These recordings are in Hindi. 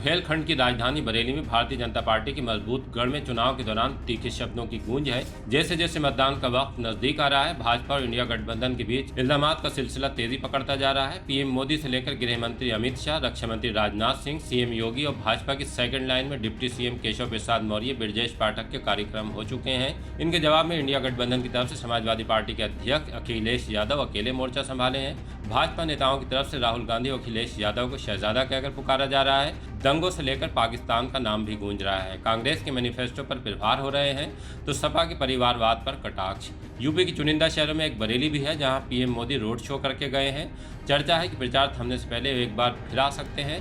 बुंदेलखंड की राजधानी बरेली में भारतीय जनता पार्टी की मजबूत गढ़ में चुनाव के दौरान तीखे शब्दों की गूंज है। जैसे जैसे मतदान का वक्त नजदीक आ रहा है, भाजपा और इंडिया गठबंधन के बीच इल्जामात का सिलसिला तेजी पकड़ता जा रहा है। पीएम मोदी से लेकर गृह मंत्री अमित शाह, रक्षा मंत्री राजनाथ सिंह, सीएम योगी और भाजपा की सेकंड लाइन में डिप्टी सीएम केशव प्रसाद मौर्य, ब्रजेश पाठक के कार्यक्रम हो चुके हैं। इनके जवाब में इंडिया गठबंधन की तरफ से समाजवादी पार्टी के अध्यक्ष अखिलेश यादव अकेले मोर्चा संभाले हैं। भाजपा नेताओं की तरफ से राहुल गांधी और अखिलेश यादव को शहजादा कहकर पुकारा जा रहा है। दंगों से लेकर पाकिस्तान का नाम भी गूंज रहा है। कांग्रेस के मैनिफेस्टो पर प्रहार हो रहे हैं तो सपा के परिवारवाद पर कटाक्ष। यूपी की चुनिंदा शहरों में एक बरेली भी है जहां पीएम मोदी रोड शो करके गए हैं। चर्चा है कि प्रचार थमने से पहले एक बार फिर आ सकते हैं।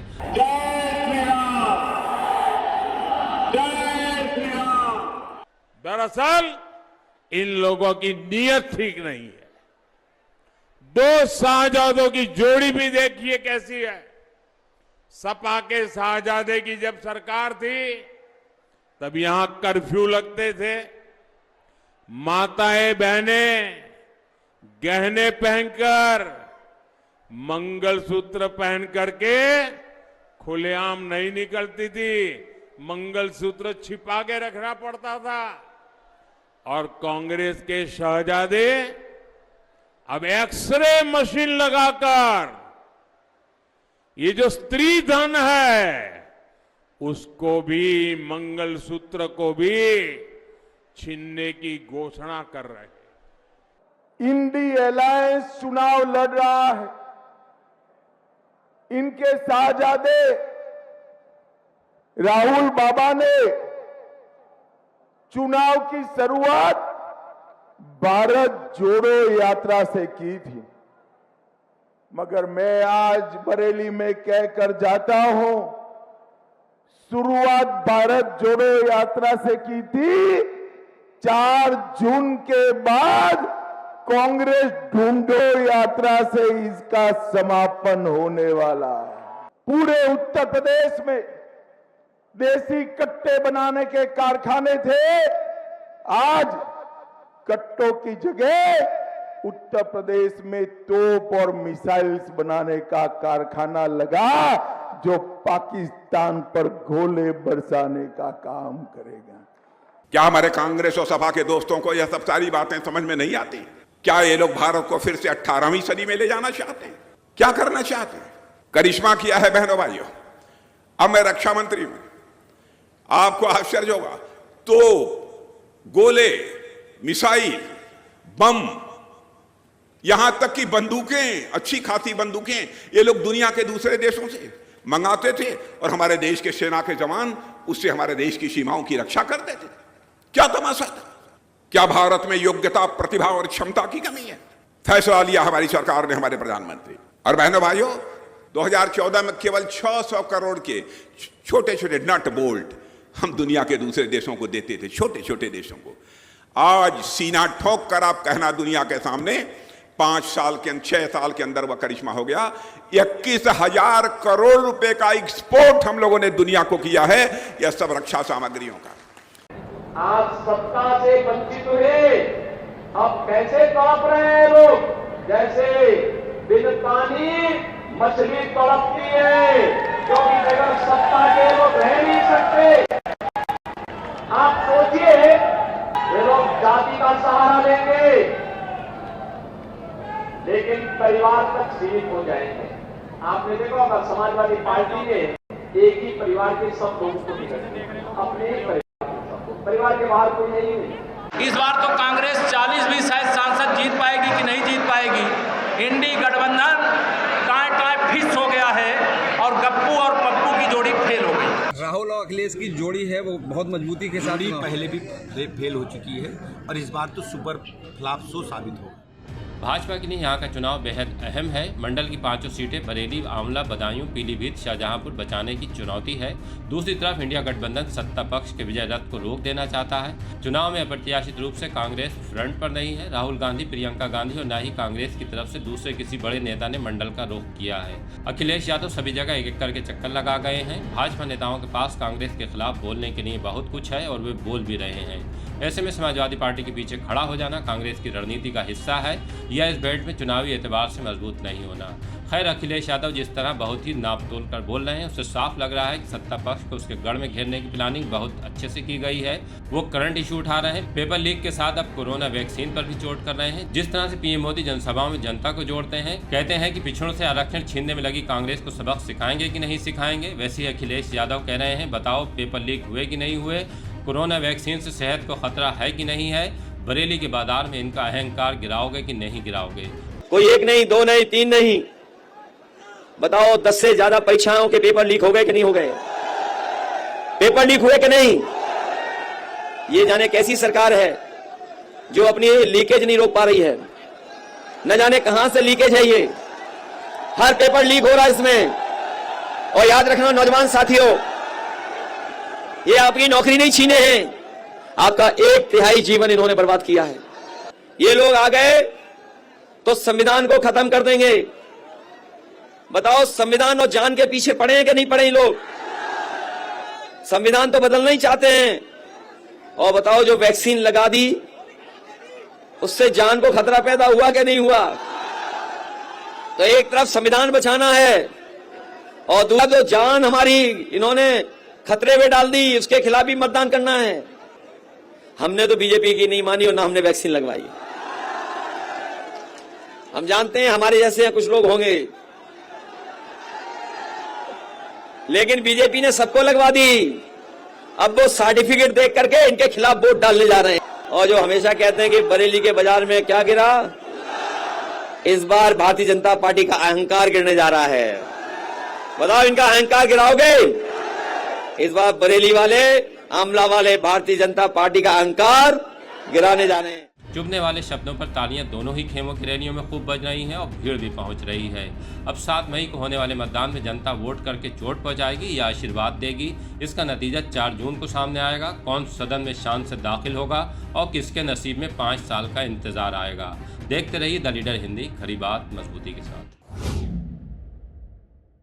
दरअसल इन लोगों की नीयत ठीक नहीं है। दो शाहजादों की जोड़ी भी देखिए कैसी है। सपा के शाहजादे की जब सरकार थी तब यहां कर्फ्यू लगते थे। माताएं बहनें गहने पहनकर, मंगलसूत्र पहन करके खुलेआम नहीं निकलती थी। मंगलसूत्र छिपा के रखना पड़ता था। और कांग्रेस के शहजादे अब एक्सरे मशीन लगाकर ये जो स्त्री धन है उसको भी, मंगलसूत्र को भी छीनने की घोषणा कर रहे हैं। इंडी अलायंस चुनाव लड़ रहा है। इनके शाहजादे राहुल बाबा ने चुनाव की शुरुआत भारत जोड़ो यात्रा से की थी, मगर मैं आज बरेली में कहकर जाता हूं, शुरुआत भारत जोड़ो यात्रा से की थी। 4 जून के बाद कांग्रेस ढूंढो यात्रा से इसका समापन होने वाला है। पूरे उत्तर प्रदेश में देसी कट्टे बनाने के कारखाने थे, आज कट्टों की जगह उत्तर प्रदेश में तोप और मिसाइल्स बनाने का कारखाना लगा जो पाकिस्तान पर गोले बरसाने का काम करेगा। क्या हमारे कांग्रेस और सपा के दोस्तों को यह सब सारी बातें समझ में नहीं आती? क्या ये लोग भारत को फिर से 18वीं सदी में ले जाना चाहते हैं? क्या करना चाहते हैं? करिश्मा किया है बहनों भाइयों। अब मैं रक्षा मंत्री हूं, आपको आश्चर्य होगा, तो गोले, मिसाइल, बम, यहां तक कि बंदूकें, अच्छी खासी बंदूकें ये लोग दुनिया के दूसरे देशों से मंगाते थे और हमारे देश के सेना के जवान उससे हमारे देश की सीमाओं की रक्षा करते थे। क्या तमाशा था? क्या भारत में योग्यता, प्रतिभा और क्षमता की कमी है? फैसला लिया हमारी सरकार ने, हमारे प्रधानमंत्री। और बहनों भाइयों, 2014 में केवल 600 करोड़ के छोटे छोटे नट बोल्ट हम दुनिया के दूसरे देशों को देते थे, छोटे छोटे देशों को। आज सीना ठोक कर आप कहना दुनिया के सामने 6 साल के अंदर वह करिश्मा हो गया। 21,000 करोड़ रुपए का एक्सपोर्ट हम लोगों ने दुनिया को किया है, यह सब रक्षा सामग्रियों का। आज सत्ता से वंचित हुए, अब कैसे तड़प रहे हैं लोग? जैसे बिन पानी मछली तड़पती है, क्योंकि अगर सत्ता के लोग रह नहीं सकते। आप सोचिए, ये लोग जाति का सहारा लेंगे लेकिन परिवार तक सीमित हो जाएंगे। आपने देखा होगा समाजवादी पार्टी ने एक ही परिवार के सब लोगों को निकलते, अपने ही परिवार के बाहर कोई नहीं है। इस बार तो कांग्रेस 40 भी शायद सांसद जीत पाएगी कि नहीं जीत पाएगी। इंडी गठबंधन टाँय फिक्स हो गया है और गप्पू और पप्पू की जोड़ी फेल हो गई। राहुल और अखिलेश की जोड़ी है वो बहुत मजबूती के साथ पहले भी फेल हो चुकी है और इस बार तो सुपर फ्लॉप शो साबित होगा। भाजपा के लिए यहाँ का चुनाव बेहद अहम है। मंडल की 5 सीटें बरेली, आंवला, बदायूं, पीलीभीत, शाहजहांपुर बचाने की चुनौती है। दूसरी तरफ इंडिया गठबंधन सत्ता पक्ष के विजय रथ को रोक देना चाहता है। चुनाव में अप्रत्याशित रूप से कांग्रेस फ्रंट पर नहीं है। राहुल गांधी, प्रियंका गांधी और न ही कांग्रेस की तरफ से दूसरे किसी बड़े नेता ने मंडल का रुख किया है। अखिलेश यादव सभी जगह एक एक करके चक्कर लगा गए हैं। भाजपा नेताओं के पास कांग्रेस के खिलाफ बोलने के लिए बहुत कुछ है और वे बोल भी रहे हैं। ऐसे में समाजवादी पार्टी के पीछे खड़ा हो जाना कांग्रेस की रणनीति का हिस्सा है या इस बेल्ट में चुनावी एतबार से मजबूत नहीं होना। खैर, अखिलेश यादव जिस तरह बहुत ही नाप तोल कर बोल रहे हैं, उससे साफ लग रहा है कि सत्ता पक्ष को उसके गढ़ में घेरने की प्लानिंग बहुत अच्छे से की गई है। वो करंट इशू उठा रहे हैं, पेपर लीक के साथ अब कोरोना वैक्सीन पर भी चोट कर रहे हैं। जिस तरह से पीएम मोदी जनसभाओं में जनता को जोड़ते हैं, कहते हैं कि पिछड़ों से आरक्षण छीनने में लगी कांग्रेस को सबक सिखाएंगे कि नहीं सिखाएंगे, वैसे ही अखिलेश यादव कह रहे हैं, बताओ पेपर लीक हुए कि नहीं हुए, कोरोना वैक्सीन से सेहत को खतरा है कि नहीं है, बरेली के बाजार में इनका अहंकार गिराओगे कि नहीं गिराओगे। कोई 1 नहीं, 2 नहीं, 3 नहीं, बताओ 10 से ज्यादा परीक्षाओं के पेपर लीक हो गए कि नहीं हो गए? पेपर लीक हुए कि नहीं? ये जाने कैसी सरकार है जो अपनी लीकेज नहीं रोक पा रही है। न जाने कहां से लीकेज है, ये हर पेपर लीक हो रहा है इसमें। और याद रखना नौजवान साथियों, ये आपकी नौकरी नहीं छीने हैं, आपका 1/3 जीवन इन्होंने बर्बाद किया है। ये लोग आ गए तो संविधान को खत्म कर देंगे। बताओ, संविधान और जान के पीछे पड़े हैं कि नहीं पड़े? लोग संविधान तो बदलना ही चाहते हैं। और बताओ, जो वैक्सीन लगा दी उससे जान को खतरा पैदा हुआ कि नहीं हुआ? तो एक तरफ संविधान बचाना है और दूसरा जो जान हमारी इन्होंने खतरे में डाल दी, उसके खिलाफ भी मतदान करना है। हमने तो बीजेपी की नहीं मानी और ना हमने वैक्सीन लगवाई। हम जानते हैं हमारे जैसे कुछ लोग होंगे, लेकिन बीजेपी ने सबको लगवा दी। अब वो सर्टिफिकेट देख करके इनके खिलाफ वोट डालने जा रहे हैं। और जो हमेशा कहते हैं कि बरेली के बाजार में क्या गिरा, इस बार भारतीय जनता पार्टी का अहंकार गिरने जा रहा है। बताओ, इनका अहंकार गिराओगे? इस बार बरेली वाले, आमला वाले भारतीय जनता पार्टी का अहंकार गिराने जा रहे हैं। चुभने वाले शब्दों पर तालियां दोनों ही खेमों की रैलियों में खूब बज रही हैं और भीड़ भी पहुंच रही है। अब 7 मई को होने वाले मतदान में जनता वोट करके चोट पहुंचाएगी या आशीर्वाद देगी, इसका नतीजा 4 जून को सामने आएगा। कौन सदन में शान से दाखिल होगा और किसके नसीब में 5 साल का इंतजार आएगा। देखते रहिए द लीडर हिंदी, खरी बात मजबूती के साथ।